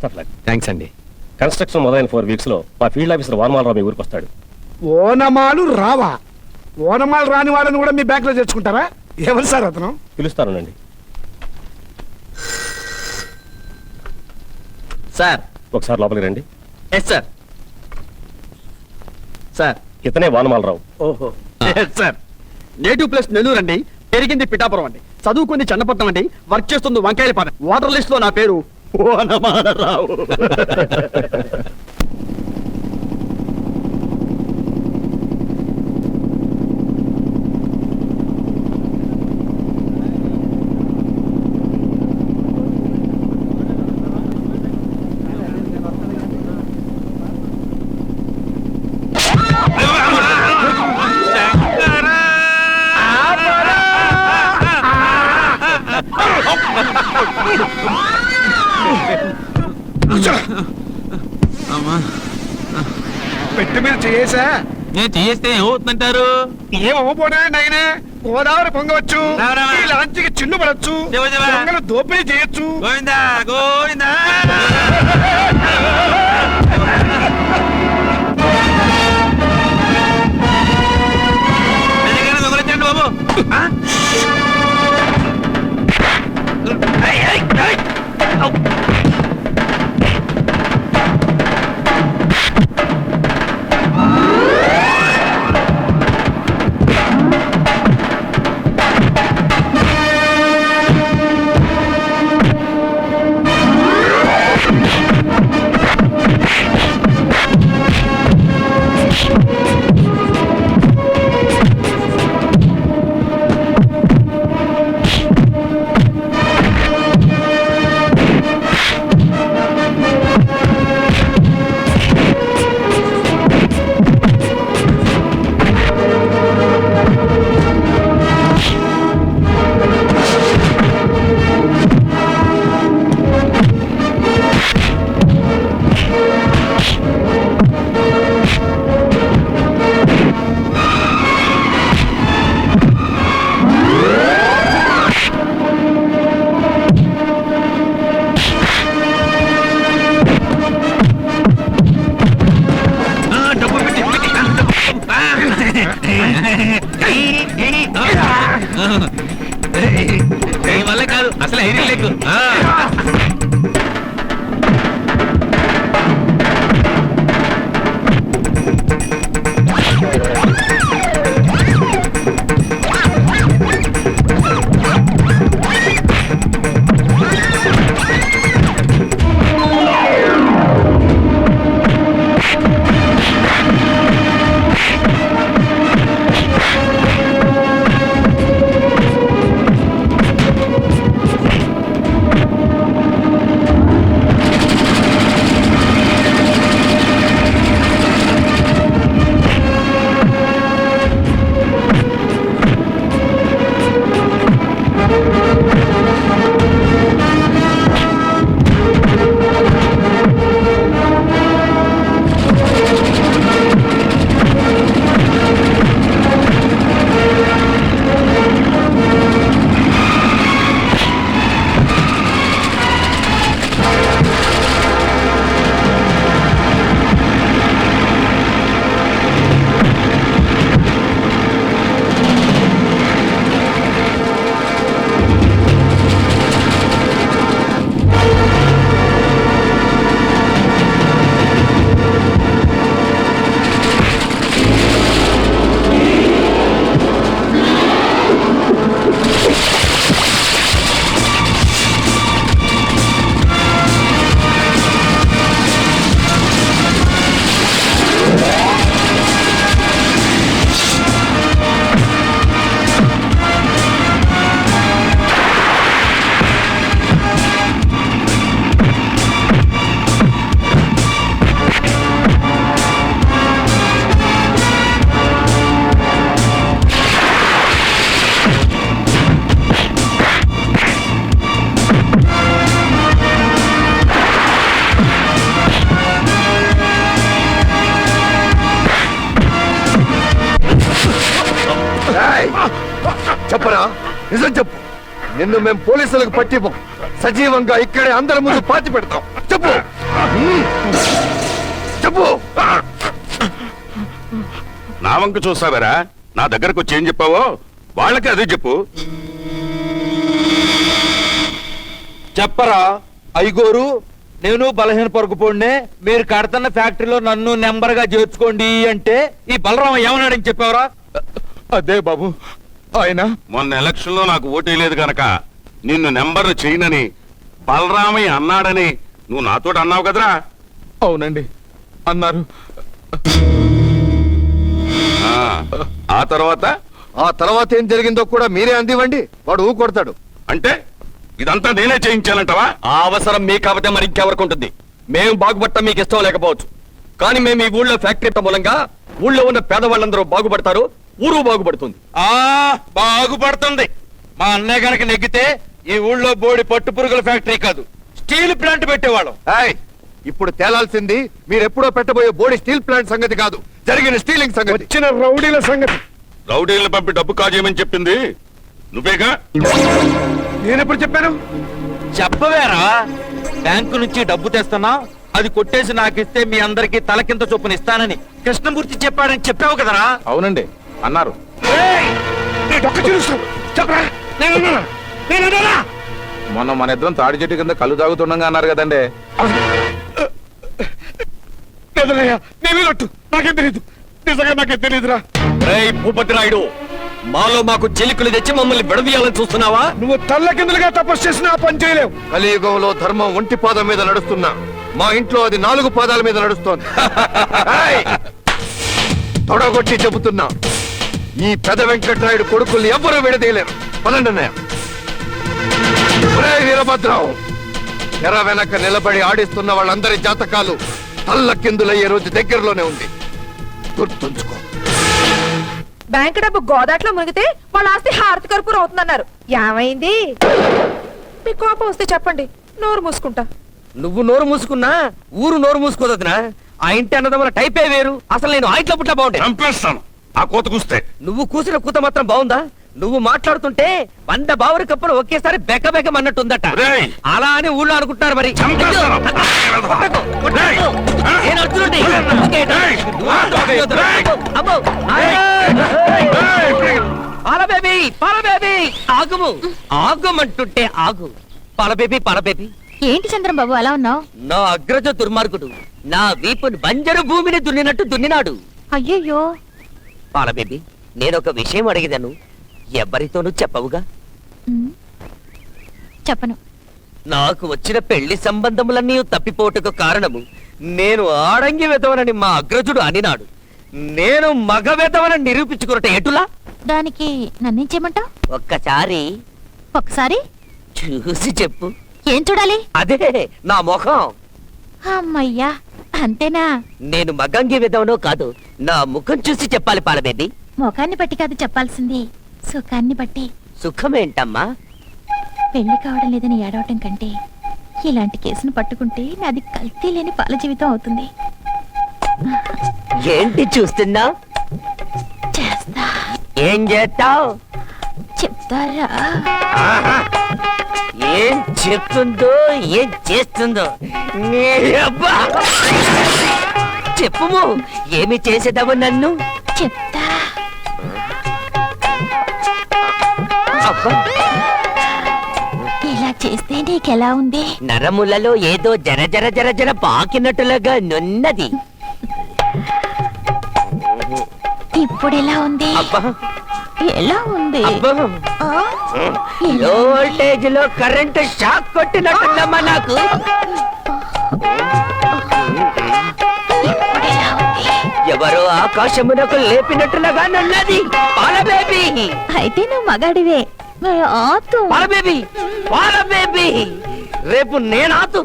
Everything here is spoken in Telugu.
Best of luck. థ్యాంక్స్ అండి. కన్స్ట్రక్షన్ మొదలైన 4 weeks లో మా ఫీల్డ్ ఆఫీసర్ వానమాలరావు మీ ఊరికి వస్తాడు. ఓనమాలు రావా? ఓనమాలు రాని వాళ్ళని కూడా మీ బ్యాంక్ లో చేర్చుకుంటారా? ఎవరు సార్ అతను? పిలుస్తానండి. సార్ ఒకసారి లోపలికి రండి. Yes sir. సార్ ఇతనే వానమాలరావు. ఓహో సార్. నేటివ్ ప్లస్ నెల్లూరు అండి, పెరిగింది పిఠాపురం అండి, చదువుకుంది చన్నపట్నం అండి, వర్క్ చేస్తుంది వంకాయలపాలెం. వాటర్ లిస్ట్ లో నా పేరు ఓనమాలరావు. పెట్టి మీరు చేసా నేను చేస్తే ఏమవుతుందంటారు? ఏమవ్వబోనండి ఆయన. గోదావరి పొంగవచ్చు, రావరా. ఈ లాంచికి చిన్ను పడవచ్చు, దేవా, దేవా. దొంగలు దోపిడీ చేయొచ్చు. గోవిందా గోవిందా. మెల్లగానే దొంగలించండి బాబు. వల్ల కాదు అసలు ఐడియా లేకు. చెప్పరా, నిజం చెప్పు. నిన్ను మేము పోలీసులకు పట్టివ్వం, సజీవంగా ఇక్కడే అందరి ముందు పాతి పెడతాం. చెప్పు. చెప్పు. నా వంక చూస్తావరా? నా దగ్గరకు వచ్చి ఏం చెప్పావో వాళ్ళకి అదే చెప్పు. చెప్పరా ఐగోరు, నేను బలహీన పరుగుపోండే, మీరు కడుతున్న ఫ్యాక్టరీలో నన్ను నెంబర్ గా చేర్చుకోండి అంటే ఈ బలరామ ఏమన్నాడని చెప్పావరా? అదే బాబు, ఆయన మొన్న ఎలక్షన్ లో నాకు ఓటేయలేదు గనక నిన్ను నెంబర్ చేయనని బలరామయ్య అన్నాడని నువ్వు నాతో అన్నావు కదరా? అవునండి అన్నారు. ఆ తర్వాత ఆ తర్వాత ఏం జరిగిందో కూడా మీరే అందివ్వండి, వాడు ఊ కొడతాడు. అంటే ఇదంతా నేనే చేయించానంటావా? ఆ అవసరం మీ కాకపోతే మరి ఇంకెవరికి ఉంటుంది? మేము బాగుపడటం మీకు ఇష్టం లేకపోవచ్చు, కానీ మేము ఈ ఊళ్ళో ఫ్యాక్టరీ మూలంగా ఊళ్ళో ఉన్న పేదవాళ్ళందరూ బాగుపడతారు, ఊరు బాగుపడుతుంది. ఆ బాగుపడుతుంది. మా అన్నయ్య గనక నెగ్గితే ఈ ఊళ్ళో బోడి పట్టు పురుగుల ఫ్యాక్టరీ కాదు, స్టీల్ ప్లాంట్ పెట్టేవాళ్ళం. ఏయ్, ఇప్పుడు తేలాల్సింది మీరెప్పుడో పెట్టబోయే బోడి స్టీల్ ప్లాంట్ సంగతి కాదు, జరిగిన స్టీలింగ్ సంగతి. వచ్చిన రౌడీల సంగతి రౌడీలను పంపి డబ్బు కాజేయమని చెప్పింది నువ్వేగా? నేనెప్పుడు చెప్పాను? చెప్పవేరా, బ్యాంకు నుంచి డబ్బు తెస్తున్నా, అది కొట్టేసి నాకిస్తే మీ అందరికి తలకింత చొప్పున ఇస్తానని కృష్ణమూర్తి చెప్పాడని చెప్పావు కదరా? అవునండి అన్నారు. నీ డొక్క చిరుస్తావు. చెప్పరా? నేనన్నానా? నేనన్నానా? మొన్న మన ఇద్దరం తాడి చెట్టు కింద కళ్ళు తాగుతుండగా అన్నారు కదండి. లేదన్నయ్యా, నేనే నట్టు, నాకేం తెలీదు, నిజంగా నాకేం తెలీదురా. రేయ్ భూపతి నాయుడు, మాలో మాకు చెలికలు తెచ్చి మమ్మల్ని విడదీయాలని చూస్తున్నావా? నువ్వు తల్ల కిందలుగా తపస్సు చేసినా ఆ పని చేయలేవు. కలియుగంలో ధర్మం ఒంటి పాదం మీద నడుస్తున్నా, మా ఇంట్లో అది 4 పాదాల మీద నడుస్తోంది. ఏయ్, తొడగొట్టి చెబుతున్నా, ఈ పెద వెంకటరాయుడు కొడుకుల్ని ఎవ్వరూ విడదీయలేరు. పదండి అన్నయ్య. ఒరేయ్ వీరభద్రం, తెర వెనక నిలబడి ఆడిస్తున్న వాళ్ళందరి జాతకాలు తల్ల కిందులయ్యే రోజు దగ్గరలోనే ఉంది, గుర్తుంచుకో. బ్యాంకు డబ్బు గోదాట్లో మునిగితే వాళ్ళ ఆస్తి హారతి కర్పూరం అవుతుందన్నారు. ఏమైంది? మీ కోపం వస్తే చెప్పండి, నోరు మూసుకుంటా. నువ్వు నోరు మూసుకున్నా ఊరు నోరు మూసుకోదనా? ఆ ఇంటి అన్నదమ్ముల టైపే వేరు. అసలు నేను ఆ ఇంట్లో పుట్టా బాగుండే. చంపేస్తాను ఆ కోత కూస్తే. నువ్వు కూసిన కూత మాత్రం బాగుందా? నువ్వు మాట్లాడుతుంటే 100 బావురి కప్పులు ఒకేసారి బెక్క బెక్కమన్నట్టుందట. రేయ్! అలా అని ఊళ్ళో అనుకుంటారు మరి. చంపేస్తాను. కొట్టకు, కొట్టకు. రేయ్! నేను అర్జునుడిని. రేయ్! అమ్మో! పాల బేబీ, పాల బేబీ, ఆగుము, ఆగుమంటుంటే ఆగు. పాల బేబీ, పాల బేబీ. ఏంటి చంద్రం బాబు అలా ఉన్నావు? నా అగ్రజ దుర్మార్గుడు నా వీపుని బంజరు భూమిని దున్నినట్టు దున్నినాడు. అయ్యయ్యో. పాల బేబీ, నేనొక విషయం అడిగిదాను, ఎవరితోనూ చెప్పవుగా? చెప్పను. నాకు వచ్చిన పెళ్లి సంబంధములన్నీ తప్పిపోటుకు కారణము నేను ఆడంగి వెతవనని మా అగ్రజుడు అనినాడు. నేను మగ వెతవనని నిరూపించుకున్నట్టు ఎటులా? దానికి నన్నేం చేయమంటావు? ఒక్కసారి చూసి చెప్పు. ఏం చూడాలి? అదే నా ముఖం. అమ్మయ్యా, అంతేనా? నేను మగంగి వెదవనో కాదు, నా ముఖం చూసి చెప్పాలి పాల బేబీ. ముఖాన్ని బట్టి కాదు చెప్పాల్సింది, సుఖాన్ని బట్టి. సుఖమేంటమ్మా? పెళ్లి కావడం లేదని ఏడవటం కంటే ఇలాంటి కేసును పట్టుకుంటే నాది కల్తీ లేని పాల జీవితం అవుతుంది. ఏంటి చూస్తున్నా? చేస్తా. ఏం చేస్తావు? చెప్తారా? ఏం చెప్తుందో ఏం చేస్తుందో నీ అబ్బా! చెప్పుము, ఏమి చేసేదావు నన్ను? చెప్తా. అబ్బా! ఇలా చేస్తే నీకెలా ఉంది? నరములలో ఏదో జర జర జర జర పాకినట్టులాగా నున్నది. ఇప్పుడు ఎలా ఉంది? అబ్బా! ఎలా ఉంది? అబ్బా! ఆ? లో వోల్టేజ్ లో కరెంటు షాక్ కొట్టినట్టుందమ్మా నాకు. ఇప్పుడు ఎలా ఉంది? ఎవరో ఆకాశమునకు లేపినట్టులాగా నున్నది. పాల బేబీ, అయితే నువ్వు మగాడివే. పాల బేబీ, పాల బేబీ, రేపు నేను ఆతు.